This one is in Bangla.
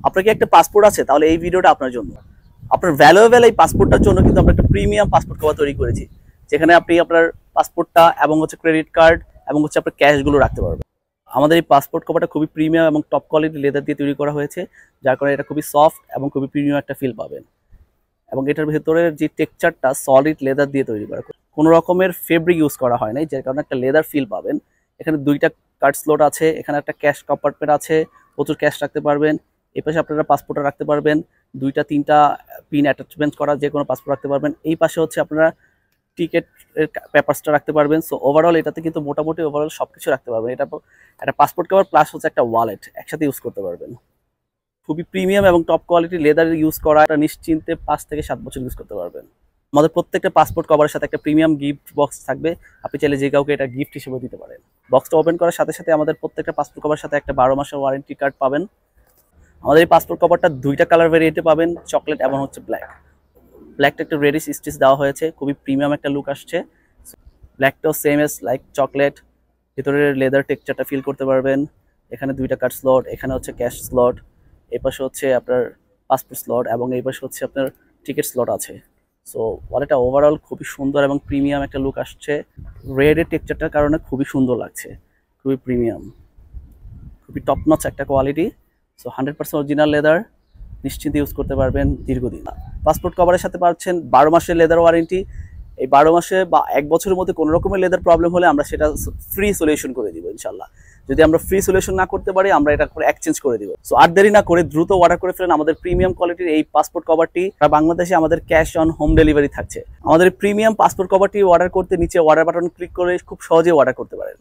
আপনার কি একটা পাসপোর্ট আছে? তাহলে এই ভিডিওটা আপনার জন্য। আপনার ভ্যালুয়েবল এই পাসপোর্টটার জন্য কিন্তু আমরা একটা প্রিমিয়াম পাসপোর্ট কভার তৈরি করেছি, যেখানে আপনি আপনার পাসপোর্টটা এবং ক্রেডিট কার্ড এবং আপনার ক্যাশগুলো রাখতে পারবেন। আমাদের এই পাসপোর্ট কভারটা খুবই প্রিমিয়াম এবং টপ কোয়ালিটির লেদার দিয়ে তৈরি করা হয়েছে, যার কারণে এটা খুবই সফট এবং খুবই প্রিমিয়াম একটা ফিল পাবেন। এবং এটার ভেতরের যে টেক্সচারটা সলিড লেদার দিয়ে তৈরি করা, কোনো রকমের ফেব্রিক ইউজ করা হয় নাই, যার কারণে একটা লেদার ফিল পাবেন। এখানে দুইটা কার্ড স্লট আছে, এখানে একটা ক্যাশ কম্পার্টমেন্ট আছে, প্রচুর ক্যাশ রাখতে পারবেন। এই পাশে আপনারা পাসপোর্টটা রাখতে পারবেন, দুইটা তিনটা পিন অ্যাটাচমেন্ট করা যে কোনো পাসপোর্ট রাখতে পারবেন। এই পাশে হচ্ছে আপনারা টিকেট পেপারসটা রাখতে পারবেন। সো ওভারঅল এটাতে কিন্তু মোটামুটি ওভারঅল সবকিছু রাখতে পারবেন। এটা একটা পাসপোর্ট কভার প্লাস হচ্ছে একটা ওয়ালেট একসাথে ইউজ করতে পারবেন। খুবই প্রিমিয়াম এবং টপ কোয়ালিটির লেদার ইউজ করা, এটা নিশ্চিন্তে 5 থেকে 7 বছর ইউজ করতে পারবেন। আমাদের প্রত্যেকটা পাসপোর্ট কভারের সাথে একটা প্রিমিয়াম গিফট বক্স থাকবে, আপনি চাইলে যে কাউকে এটা গিফট হিসেবে দিতে পারেন। বক্সটা ওপেন করার সাথে সাথে আমাদের প্রত্যেকটা পাসপোর্ট কভারের সাথে একটা 12 মাসের ওয়ারেন্টি কার্ড পাবেন। আমাদের এই পাসপোর্ট কভারটা দুইটা কালার ভেরিয়েন্টে পাবেন, চকলেট এবং হচ্ছে ব্ল্যাক। ব্ল্যাকটা একটা রেডিশ স্টিচ দেওয়া হয়েছে, খুবই প্রিমিয়াম একটা লুক আসছে। ব্ল্যাকটাও সেম এস লাইক চকলেট, ভিতরের লেদার টেক্সচারটা ফিল করতে পারবেন। এখানে দুইটা কার্ড স্লট, এখানে হচ্ছে ক্যাশ স্লট, এই পাশে হচ্ছে আপনার পাসপোর্ট স্লট এবং এই পাশে হচ্ছে আপনার টিকিট স্লট আছে। সো ওয়ালেটটা ওভারঅল খুবই সুন্দর এবং প্রিমিয়াম একটা লুক আসছে। রেডের টেক্সচারটার কারণে খুবই সুন্দর লাগছে, খুবই প্রিমিয়াম, খুবই টপ নচ একটা কোয়ালিটি। সো 100% অরিজিনাল লেদার, নিশ্চিন্তে ইউজ করতে পারবেন দীর্ঘদিন। পাসপোর্ট কভারের সাথে পাচ্ছেন 12 মাসের লেদার ওয়ারেন্টি। এই 12 মাসে বা 1 বছরের মধ্যে কোনো রকমের লেদার প্রবলেম হলে আমরা সেটা ফ্রি সলিউশন করে দিব ইনশাল্লাহ। যদি আমরা ফ্রি সলিউশন না করতে পারি, আমরা এটা করে এক্সচেঞ্জ করে দিব। সো আর দেরি না করে দ্রুত অর্ডার করে ফেলেন আমাদের প্রিমিয়াম কোয়ালিটির এই পাসপোর্ট কভারটি। আর বাংলাদেশে আমাদের ক্যাশ অন হোম ডেলিভারি থাকছে। আমাদের প্রিমিয়াম পাসপোর্ট কভারটি অর্ডার করতে নিচে অর্ডার বাটন ক্লিক করে খুব সহজেই অর্ডার করতে পারেন।